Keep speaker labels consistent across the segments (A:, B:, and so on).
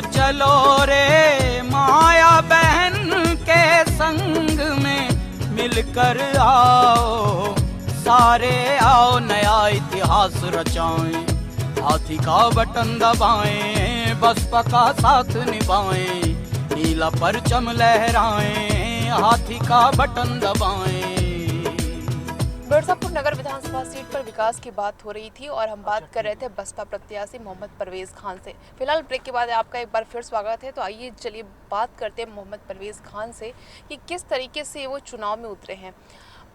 A: चलो रे माया बहन के संग में मिलकर आओ, सारे आओ नया इतिहास रचाएं। हाथी का बटन दबाएं, बसपा का साथ निभाएं, नीला परचम लहराएं, हाथी का बटन दबाएं।
B: मिर्जापुर नगर विधानसभा सीट पर विकास की बात हो रही थी और हम बात कर रहे थे बसपा प्रत्याशी मोहम्मद परवेज खान से। फिलहाल ब्रेक के बाद आपका एक बार फिर स्वागत है। तो आइए चलिए बात करते हैं मोहम्मद परवेज खान से कि किस तरीके से वो चुनाव में उतरे हैं।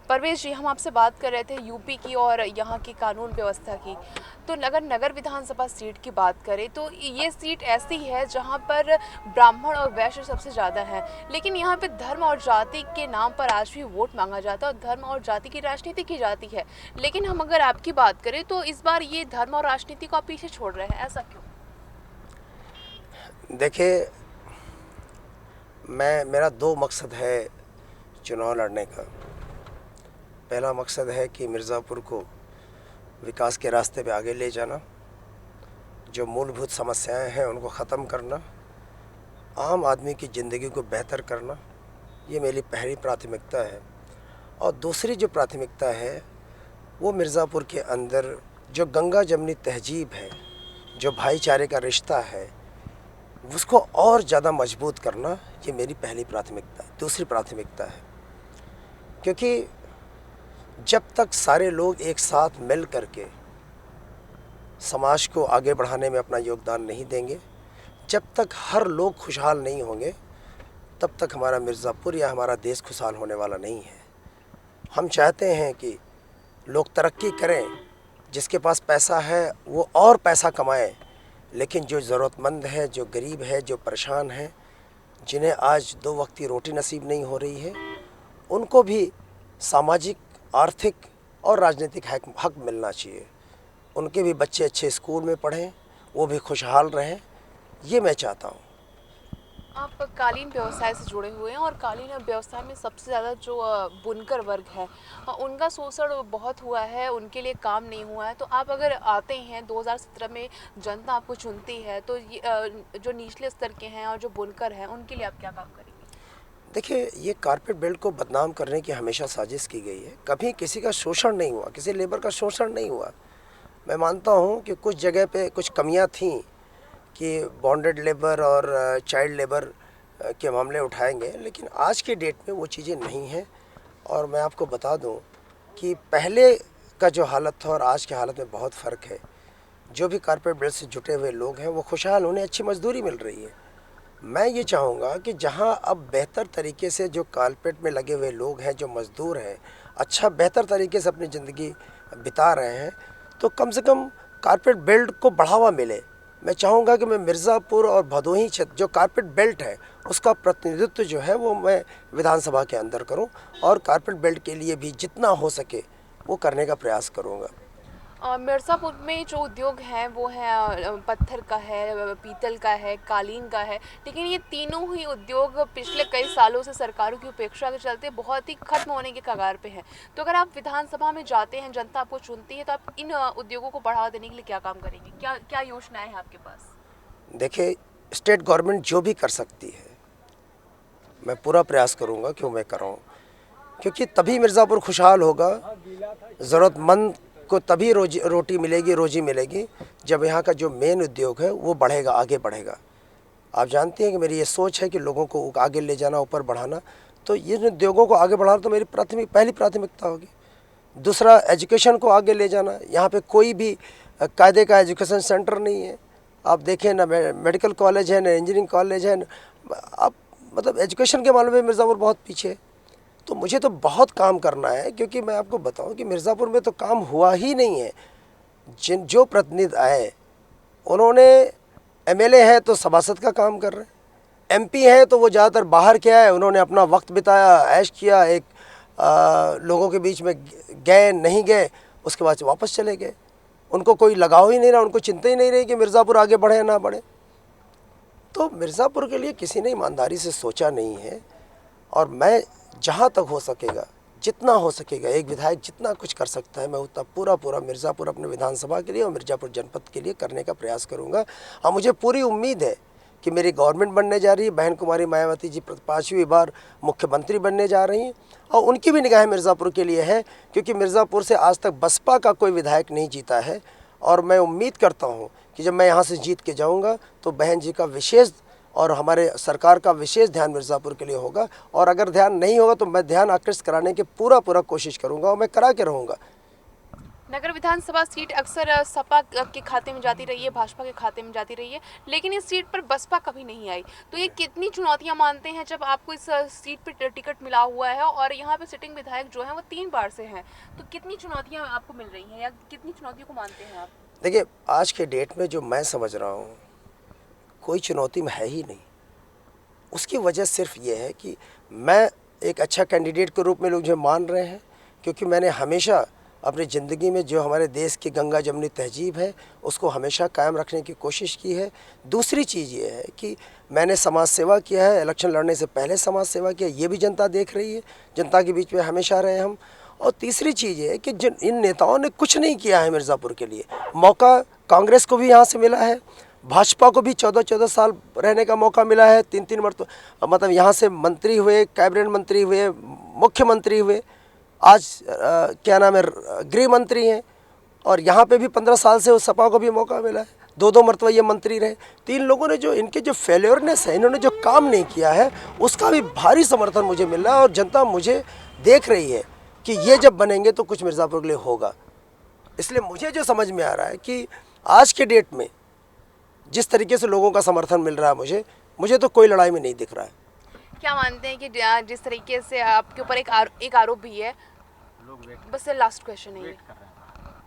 B: परवेज जी, हम आपसे बात कर रहे थे यूपी की और यहाँ की कानून व्यवस्था की। तो अगर नगर विधानसभा सीट की बात करें तो ये सीट ऐसी है जहाँ पर ब्राह्मण और वैश्य सबसे ज़्यादा हैं, लेकिन यहाँ पे धर्म और जाति के नाम पर आज भी वोट मांगा जाता है और धर्म और जाति की राजनीति की जाती है। लेकिन हम अगर आपकी बात करें तो इस बार ये धर्म और राजनीति को आप पीछे छोड़ रहे हैं, ऐसा क्यों?
C: देखिए, मेरा दो मकसद है चुनाव लड़ने का। पहला मकसद है कि मिर्ज़ापुर को विकास के रास्ते पे आगे ले जाना, जो मूलभूत समस्याएं हैं उनको ख़त्म करना, आम आदमी की ज़िंदगी को बेहतर करना, ये मेरी पहली प्राथमिकता है। और दूसरी जो प्राथमिकता है वो मिर्ज़ापुर के अंदर जो गंगा जमनी तहजीब है, जो भाईचारे का रिश्ता है, उसको और ज़्यादा मजबूत करना, ये मेरी पहली प्राथमिकता है। दूसरी प्राथमिकता है क्योंकि जब तक सारे लोग एक साथ मिल करके समाज को आगे बढ़ाने में अपना योगदान नहीं देंगे, जब तक हर लोग खुशहाल नहीं होंगे, तब तक हमारा मिर्ज़ापुर या हमारा देश खुशहाल होने वाला नहीं है। हम चाहते हैं कि लोग तरक्की करें, जिसके पास पैसा है वो और पैसा कमाए, लेकिन जो ज़रूरतमंद है, जो गरीब है, जो परेशान है, जिन्हें आज दो वक्त की रोटी नसीब नहीं हो रही है, उनको भी सामाजिक, आर्थिक और राजनीतिक हक मिलना चाहिए। उनके भी बच्चे अच्छे स्कूल में पढ़ें, वो भी खुशहाल रहें, ये मैं चाहता हूँ।
B: आप कालीन व्यवसाय से जुड़े हुए हैं और कालीन व्यवसाय में सबसे ज़्यादा जो बुनकर वर्ग है उनका शोषण बहुत हुआ है, उनके लिए काम नहीं हुआ है। तो आप अगर आते हैं 2017 में जनता आपको चुनती है तो जो निचले स्तर के हैं और जो बुनकर हैं उनके लिए आप क्या काम करेंगे?
C: देखिए, ये कारपेट बेल्ट को बदनाम करने की हमेशा साजिश की गई है। कभी किसी का शोषण नहीं हुआ, किसी लेबर का शोषण नहीं हुआ। मैं मानता हूँ कि कुछ जगह पे कुछ कमियाँ थीं कि बॉन्डेड लेबर और चाइल्ड लेबर के मामले उठाएंगे, लेकिन आज के डेट में वो चीज़ें नहीं हैं। और मैं आपको बता दूं कि पहले का जो हालत था और आज के हालत में बहुत फ़र्क है। जो भी कारपेट बेल्ट से जुटे हुए लोग हैं वो खुशहाल, उन्हें अच्छी मजदूरी मिल रही है। मैं ये चाहूँगा कि जहाँ अब बेहतर तरीके से जो कारपेट में लगे हुए लोग हैं, जो मज़दूर हैं, अच्छा बेहतर तरीके से अपनी ज़िंदगी बिता रहे हैं, तो कम से कम कारपेट बेल्ट को बढ़ावा मिले। मैं चाहूँगा कि मैं मिर्ज़ापुर और भदोही क्षेत्र जो कारपेट बेल्ट है उसका प्रतिनिधित्व जो है वो मैं विधानसभा के अंदर करूँ और कारपेट बेल्ट के लिए भी जितना हो सके वो करने का प्रयास करूँगा।
B: मिर्ज़ापुर में जो उद्योग हैं वो है पत्थर का है, पीतल का है, कालीन का है, लेकिन ये तीनों ही उद्योग पिछले कई सालों से सरकारों की उपेक्षा के चलते बहुत ही खत्म होने के कगार पे हैं। तो अगर आप विधानसभा में जाते हैं, जनता आपको चुनती है, तो आप इन उद्योगों को बढ़ावा देने के लिए क्या काम करेंगे? क्या क्या योजनाएं हैं आपके पास? देखिए,
C: स्टेट गवर्नमेंट जो भी कर सकती है मैं पूरा प्रयास करूँगा कि मैं कराऊँ, क्योंकि तभी मिर्ज़ापुर खुशहाल होगा। ज़रूरतमंद को तभी रोटी मिलेगी, रोजी मिलेगी, जब यहाँ का जो मेन उद्योग है वो बढ़ेगा, आगे बढ़ेगा। आप जानते हैं कि मेरी ये सोच है कि लोगों को आगे ले जाना, ऊपर बढ़ाना। तो ये उद्योगों को आगे बढ़ाना तो मेरी पहली प्राथमिकता होगी। दूसरा, एजुकेशन को आगे ले जाना। यहाँ पे कोई भी कायदे का एजुकेशन सेंटर नहीं है। आप देखें ना, मेडिकल कॉलेज है, ना इंजीनियरिंग कॉलेज है। अब मतलब एजुकेशन के मामले में मिर्ज़ापुर बहुत पीछे है। तो मुझे तो बहुत काम करना है, क्योंकि मैं आपको बताऊं कि मिर्ज़ापुर में तो काम हुआ ही नहीं है। जो प्रतिनिधि आए उन्होंने एमएलए है तो सभासद का काम कर रहे हैं, एमपी है तो वो ज़्यादातर बाहर के आए, उन्होंने अपना वक्त बिताया, ऐश किया, एक लोगों के बीच में गए नहीं गए, उसके बाद वापस चले गए। उनको कोई लगाव ही नहीं रहा, उनको चिंता ही नहीं रही कि मिर्ज़ापुर आगे बढ़े ना बढ़े। तो मिर्ज़ापुर के लिए किसी ने ईमानदारी से सोचा नहीं है। और मैं जहाँ तक हो सकेगा, जितना हो सकेगा, एक विधायक जितना कुछ कर सकता है, मैं उतना पूरा मिर्ज़ापुर अपने विधानसभा के लिए और मिर्ज़ापुर जनपद के लिए करने का प्रयास करूँगा। और मुझे पूरी उम्मीद है कि मेरी गवर्नमेंट बनने जा रही है, बहन कुमारी मायावती जी 5वीं बार मुख्यमंत्री बनने जा रही हैं और उनकी भी निगाहें मिर्ज़ापुर के लिए है, क्योंकि मिर्ज़ापुर से आज तक बसपा का कोई विधायक नहीं जीता है। और मैं उम्मीद करता हूं कि जब मैं यहां से जीत के जाऊंगा तो बहन जी का विशेष और हमारे सरकार का विशेष ध्यान मिर्ज़ापुर के लिए होगा, और अगर ध्यान नहीं होगा तो मैं ध्यान आकृष्ट कराने की पूरा कोशिश करूँगा और मैं करा के रहूँगा।
B: नगर विधानसभा सीट अक्सर सपा के खाते में जाती रही है, भाजपा के खाते में जाती रही है, लेकिन इस सीट पर बसपा कभी नहीं आई। तो ये कितनी चुनौतियां मानते हैं जब आपको इस सीट पर टिकट मिला हुआ है और यहाँ पे सिटिंग विधायक जो है वो 3 बार से हैं, तो कितनी चुनौतियां आपको मिल रही हैं या कितनी चुनौतियों को मानते हैं आप?
C: देखिए, आज के डेट में जो मैं समझ रहा हूँ कोई चुनौती में है ही नहीं। उसकी वजह सिर्फ ये है कि मैं एक अच्छा कैंडिडेट के रूप में लोग मुझे मान रहे हैं, क्योंकि मैंने हमेशा अपनी ज़िंदगी में जो हमारे देश की गंगा जमनी तहजीब है उसको हमेशा कायम रखने की कोशिश की है। दूसरी चीज़ ये है कि मैंने समाज सेवा किया है, इलेक्शन लड़ने से पहले समाज सेवा किया, ये भी जनता देख रही है, जनता के बीच में हमेशा रहे हम। और तीसरी चीज़ ये है कि जिन इन नेताओं ने कुछ नहीं किया है मिर्ज़ापुर के लिए, मौका कांग्रेस को भी यहाँ से मिला है, भाजपा को भी 14-14 साल रहने का मौका मिला है, 3-3 मरतबा मतलब यहाँ से मंत्री हुए, कैबिनेट मंत्री हुए, मुख्यमंत्री हुए, आज क्या नाम है गृह मंत्री हैं, और यहाँ पे भी 15 साल से उस सपा को भी मौका मिला है, 2-2 मरतबा ये मंत्री रहे। 3 लोगों ने जो इनके जो फेल्योरनेस है, इन्होंने जो काम नहीं किया है उसका भी भारी समर्थन मुझे मिल रहा है, और जनता मुझे देख रही है कि ये जब बनेंगे तो कुछ मिर्ज़ापुर के लिए होगा। इसलिए मुझे जो समझ में आ रहा है कि आज के डेट में जिस तरीके से लोगों का समर्थन मिल रहा है मुझे तो कोई लड़ाई में नहीं दिख रहा है।
B: क्या मानते हैं कि जिस तरीके से आपके ऊपर एक आरोप भी है, बस लास्ट क्वेश्चन है ये,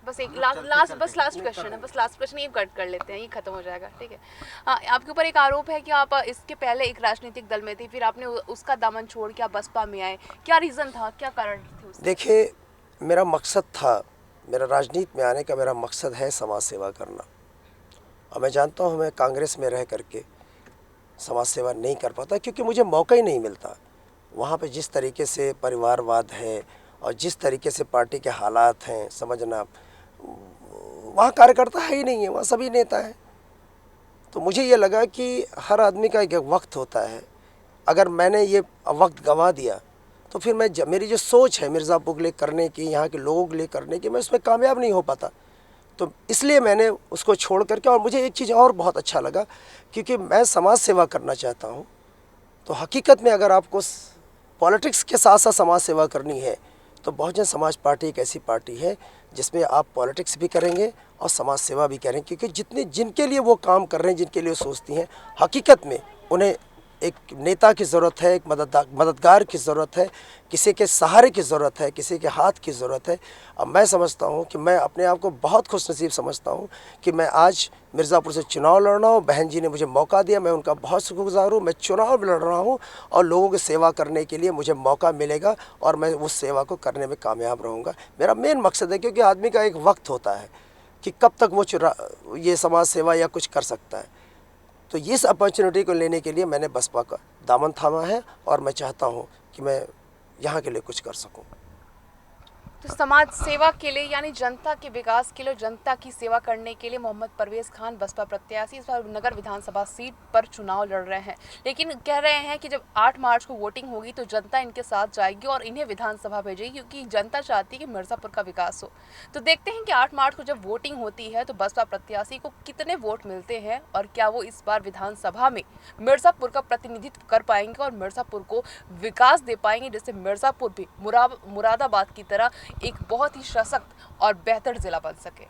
B: बस एक लास्ट क्वेश्चन ये कट कर लेते हैं, ये खत्म हो जाएगा, ठीक है। हाँ, आपके ऊपर एक आरोप है कि आप इसके पहले एक राजनीतिक दल में थे, फिर आपने उसका दामन छोड़ के आप बसपा में आए, क्या रीज़न था, क्या कारण थे उसके?
C: देखिए, मेरा मकसद था, मेरा राजनीति में आने का मेरा मकसद है समाज सेवा करना, और मैं जानता हूँ मैं कांग्रेस में रह करके समाज सेवा नहीं कर पाता, क्योंकि मुझे मौका ही नहीं मिलता। वहाँ पे जिस तरीके से परिवारवाद है और जिस तरीके से पार्टी के हालात हैं, समझना, वहाँ कार्यकर्ता है ही नहीं है, वहाँ सभी नेता हैं। तो मुझे ये लगा कि हर आदमी का एक वक्त होता है, अगर मैंने ये वक्त गंवा दिया तो फिर मेरी जो सोच है मिर्ज़ापुर के लिए करने की, यहाँ के लोगों के लिए करने की, मैं उसमें कामयाब नहीं हो पाता। तो इसलिए मैंने उसको छोड़ करके, और मुझे एक चीज़ और बहुत अच्छा लगा, क्योंकि मैं समाज सेवा करना चाहता हूँ। तो हकीकत में अगर आपको पॉलिटिक्स के साथ साथ समाज सेवा करनी है तो बहुजन समाज पार्टी एक ऐसी पार्टी है जिसमें आप पॉलिटिक्स भी करेंगे और समाज सेवा भी करेंगे, क्योंकि जिनके लिए वो काम कर रहे हैं, जिनके लिए वो सोचती हैं, हकीकत में उन्हें एक नेता की ज़रूरत है, एक मददगार की ज़रूरत है, किसी के सहारे की ज़रूरत है, किसी के हाथ की ज़रूरत है। अब मैं समझता हूँ कि मैं अपने आप को बहुत खुशनसीब समझता हूँ कि मैं आज मिर्ज़ापुर से चुनाव लड़ रहा हूँ। बहन जी ने मुझे मौका दिया, मैं उनका बहुत शुक्रगुज़ार हूँ। मैं चुनाव लड़ रहा हूँ और लोगों की सेवा करने के लिए मुझे मौका मिलेगा और मैं उस सेवा को करने में कामयाब रहूँगा। मेरा मेन मकसद है, क्योंकि आदमी का एक वक्त होता है कि कब तक वो ये समाज सेवा या कुछ कर सकता है। तो इस अपॉर्चुनिटी को लेने के लिए मैंने बसपा का दामन थामा है और मैं चाहता हूं कि मैं यहाँ के लिए कुछ कर सकूं।
B: तो समाज सेवा के लिए यानी जनता के विकास के लिए, जनता की सेवा करने के लिए मोहम्मद परवेज़ खान बसपा प्रत्याशी इस बार नगर विधानसभा सीट पर चुनाव लड़ रहे हैं, लेकिन कह रहे हैं कि जब 8 मार्च को वोटिंग होगी तो जनता इनके साथ जाएगी और इन्हें विधानसभा भेजेगी, क्योंकि जनता चाहती है कि मिर्ज़ापुर का विकास हो। तो देखते हैं कि 8 मार्च को जब वोटिंग होती है तो बसपा प्रत्याशी को कितने वोट मिलते हैं और क्या वो इस बार विधानसभा में मिर्ज़ापुर का प्रतिनिधित्व कर पाएंगे और मिर्ज़ापुर को विकास दे पाएंगे, जिससे मिर्ज़ापुर भी मुरादाबाद की तरह एक बहुत ही सशक्त और बेहतर ज़िला बन सके।